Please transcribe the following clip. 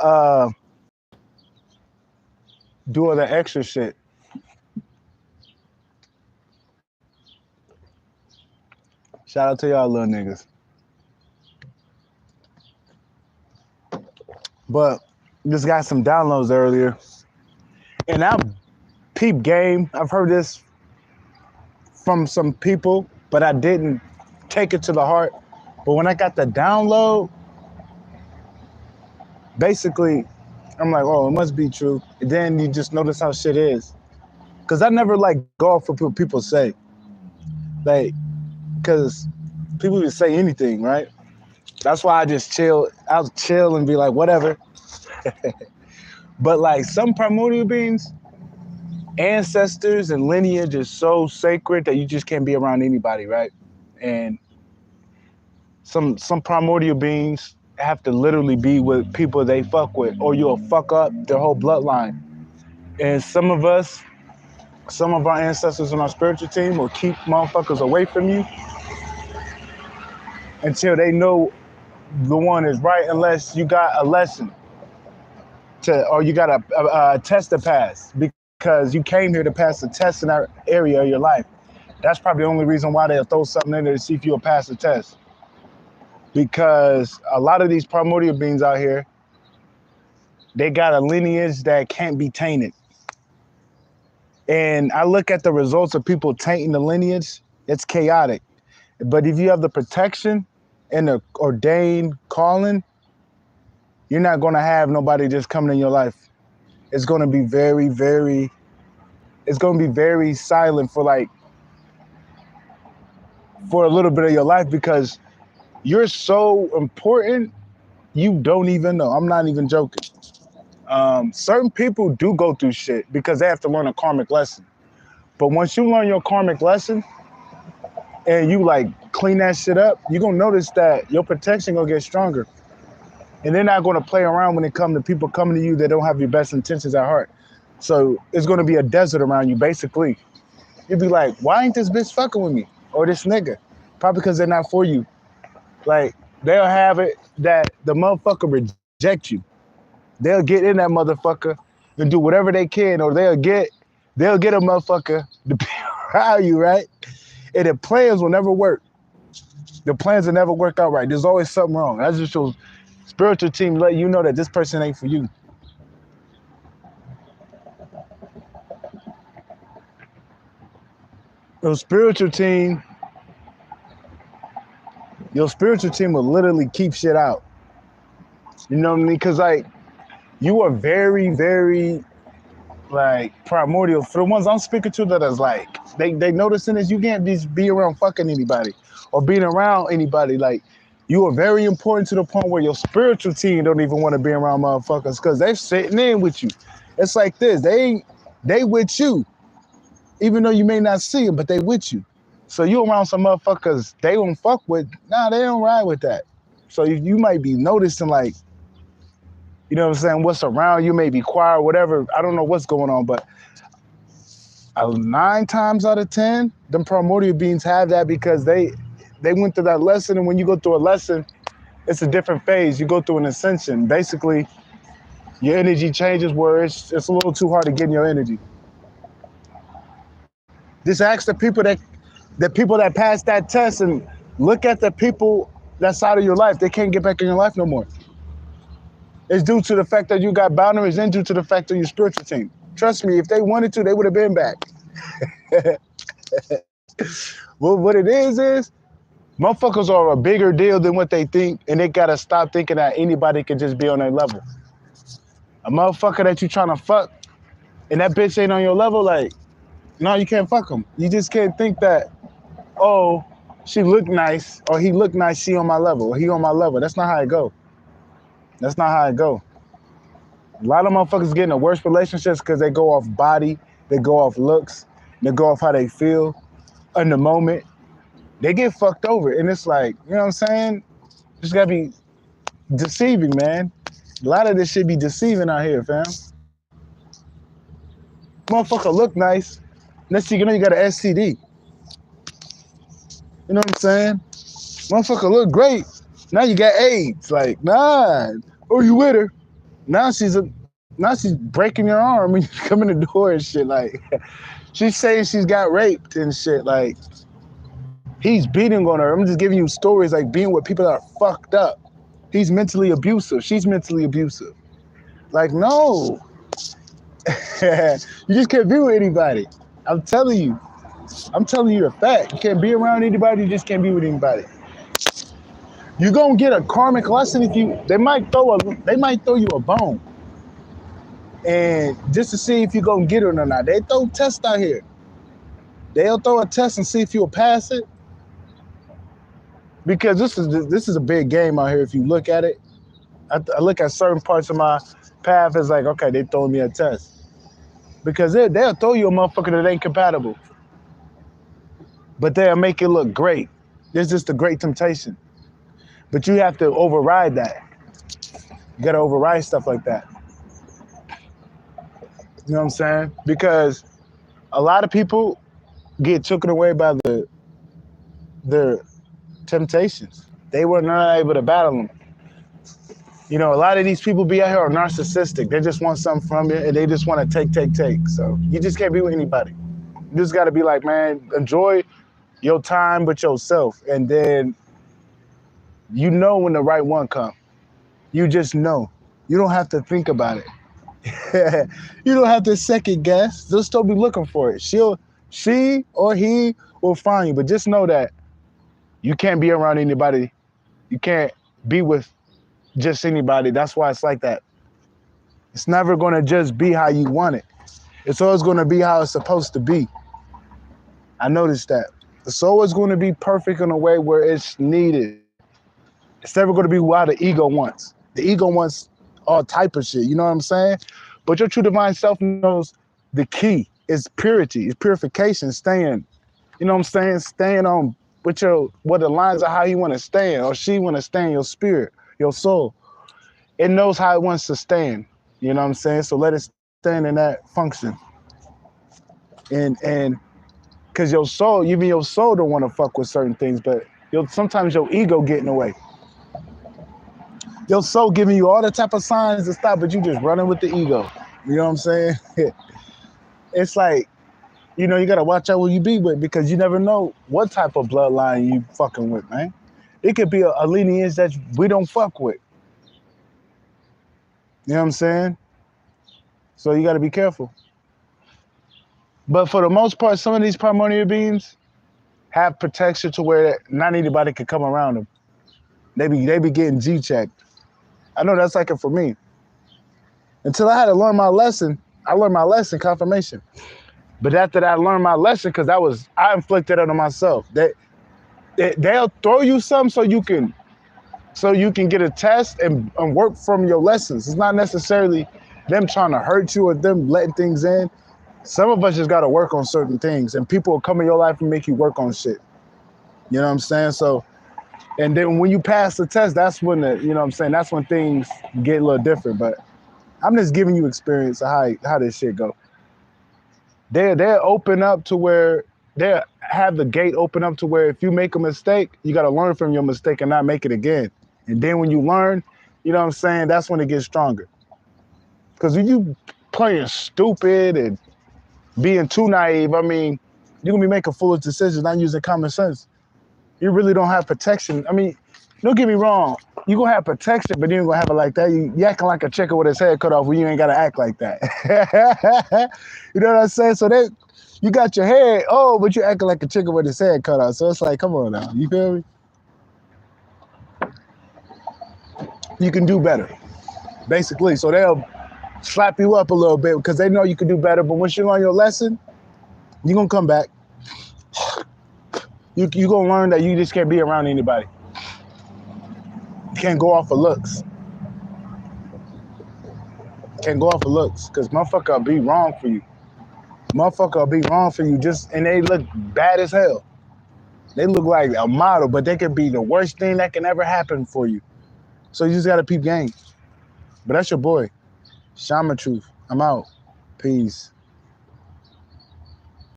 uh do all the extra shit. Shout out to y'all little niggas. But just got some downloads earlier. And I peep game. I've heard this from some people, but I didn't take it to the heart. But when I got the download, basically, I'm like, oh, it must be true. And then you just notice how shit is. Cause I never like go off what people say. Like, cause people just say anything, right? That's why I just chill. I'll chill and be like, whatever. But like some primordial beings, ancestors and lineage is so sacred that you just can't be around anybody, right? And some primordial beings have to literally be with people they fuck with, or you'll fuck up their whole bloodline. And some of us, some of our ancestors on our spiritual team will keep motherfuckers away from you until they know the one is right, unless you got a lesson to, or you got a test to pass, because you came here to pass a test in that area of your life. That's probably the only reason why they'll throw something in there to see if you'll pass the test. Because a lot of these primordial beings out here, they got a lineage that can't be tainted. And I look at the results of people tainting the lineage, it's chaotic. But if you have the protection and the ordained calling, you're not going to have nobody just coming in your life. It's going to be very, very, it's going to be very silent for a little bit of your life, because you're so important, you don't even know. I'm not even joking. Certain people do go through shit because they have to learn a karmic lesson. But once you learn your karmic lesson and you like clean that shit up, you're going to notice that your protection going to get stronger. And they're not going to play around when it comes to people coming to you that don't have your best intentions at heart. So it's going to be a desert around you, basically. You'll be like, why ain't this bitch fucking with me? Or this nigga? Probably because they're not for you. Like, they'll have it that the motherfucker reject you. They'll get in that motherfucker and do whatever they can, or they'll get a motherfucker to be around you, right? And the plans will never work. The plans will never work out right. There's always something wrong. That's just your spiritual team let you know that this person ain't for you. Your spiritual team will literally keep shit out. You know what I mean? Because like, you are very, very like primordial. For the ones I'm speaking to that is like, they noticing this, you can't just be around fucking anybody or being around anybody. Like, you are very important to the point where your spiritual team don't even want to be around motherfuckers because they're sitting in with you. It's like this, they with you, even though you may not see them, but they with you. So you around some motherfuckers they don't fuck with, nah, they don't ride with that. So you might be noticing like, you know what I'm saying, what's around you, may be quiet, whatever. I don't know what's going on, but 9 times out of 10, them primordial beings have that because they went through that lesson. And when you go through a lesson, it's a different phase. You go through an ascension. Basically, your energy changes where it's a little too hard to get in your energy. Just ask the people that passed that test and look at the people that's out of your life. They can't get back in your life no more. It's due to the fact that you got boundaries and due to the fact of your spiritual team. Trust me, if they wanted to, they would have been back. Well, what it is motherfuckers are a bigger deal than what they think, and they gotta stop thinking that anybody can just be on their level. A motherfucker that you trying to fuck, and that bitch ain't on your level, like, no, you can't fuck him. You just can't think that, oh, she look nice, or he look nice, she on my level, or he on my level. That's not how it go. That's not how it go. A lot of motherfuckers get in the worst relationships because they go off body, they go off looks, they go off how they feel in the moment. They get fucked over. And it's like, you know what I'm saying? Just gotta be deceiving, man. A lot of this shit be deceiving out here, fam. Motherfucker look nice. Next thing you know, you got an STD. You know what I'm saying? Motherfucker look great. Now you got AIDS. Like, nah. Oh, you with her? Now she's breaking your arm when you come in the door and shit. Like she's saying she's got raped and shit. Like he's beating on her. I'm just giving you stories like being with people that are fucked up. He's mentally abusive. She's mentally abusive. Like no, you just can't be with anybody. I'm telling you. I'm telling you a fact. You can't be around anybody. You just can't be with anybody. You're gonna get a karmic lesson if you. They might throw you a bone, and just to see if you're gonna get it or not. They throw tests out here. They'll throw a test and see if you'll pass it. Because this is a big game out here. If you look at it, I look at certain parts of my path as like, okay, they throwing me a test. Because they'll throw you a motherfucker that ain't compatible, but they'll make it look great. There's just a great temptation. But you have to override that. You got to override stuff like that. You know what I'm saying? Because a lot of people get taken away by their temptations. They were not able to battle them. You know, a lot of these people be out here are narcissistic. They just want something from you, and they just want to take. So you just can't be with anybody. You just got to be like, man, enjoy your time with yourself, and then you know when the right one comes. You just know. You don't have to think about it. You don't have to second guess. Just don't be looking for it. She or he will find you. But just know that you can't be around anybody. You can't be with just anybody. That's why it's like that. It's never going to just be how you want it. It's always going to be how it's supposed to be. I noticed that. It's always going to be perfect in a way where it's needed. It's never going to be how the ego wants. The ego wants all type of shit. You know what I'm saying? But your true divine self knows the key is purity, is purification, staying. You know what I'm saying? Staying on with what the lines of how you want to stand, or she want to stand, your spirit, your soul. It knows how it wants to stand. You know what I'm saying? So let it stand in that function. And because your soul, even your soul don't want to fuck with certain things, but sometimes your ego get in the way. Your soul giving you all the type of signs to stop, but you just running with the ego. You know what I'm saying? It's like, you know, you got to watch out who you be with, because you never know what type of bloodline you fucking with, man. It could be a lineage that we don't fuck with. You know what I'm saying? So you got to be careful. But for the most part, some of these primordial beings have protection to where not anybody can come around them. They be getting G-checked. I know that's like it for me. Until I had to learn my lesson, I learned my lesson, confirmation. But after that, I learned my lesson because I inflicted it on myself. They'll throw you something so you can get a test and work from your lessons. It's not necessarily them trying to hurt you or them letting things in. Some of us just got to work on certain things, and people will come in your life and make you work on shit. You know what I'm saying? So, and then when you pass the test, that's when you know what I'm saying? That's when things get a little different. But I'm just giving you experience of how this shit go. They're open up to where they have the gate open up to where if you make a mistake, you got to learn from your mistake and not make it again. And then when you learn, you know what I'm saying? That's when it gets stronger. Because when you playing stupid and being too naive, I mean, you're going to be making foolish decisions, not using common sense. You really don't have protection. I mean, don't get me wrong. You're going to have protection, but you ain't going to have it like that. You acting like a chicken with his head cut off when you ain't got to act like that. You know what I'm saying? So you got your head, but you acting like a chicken with his head cut off. So it's like, come on now. You feel me? You can do better, basically. So they'll slap you up a little bit because they know you can do better. But once you learn your lesson, you're going to come back. You're going to learn that you just can't be around anybody. You can't go off of looks. Can't go off of looks because motherfucker will be wrong for you. Motherfucker will be wrong for you and they look bad as hell. They look like a model, but they could be the worst thing that can ever happen for you. So you just got to peep game. But that's your boy, Shaman Truth. I'm out. Peace.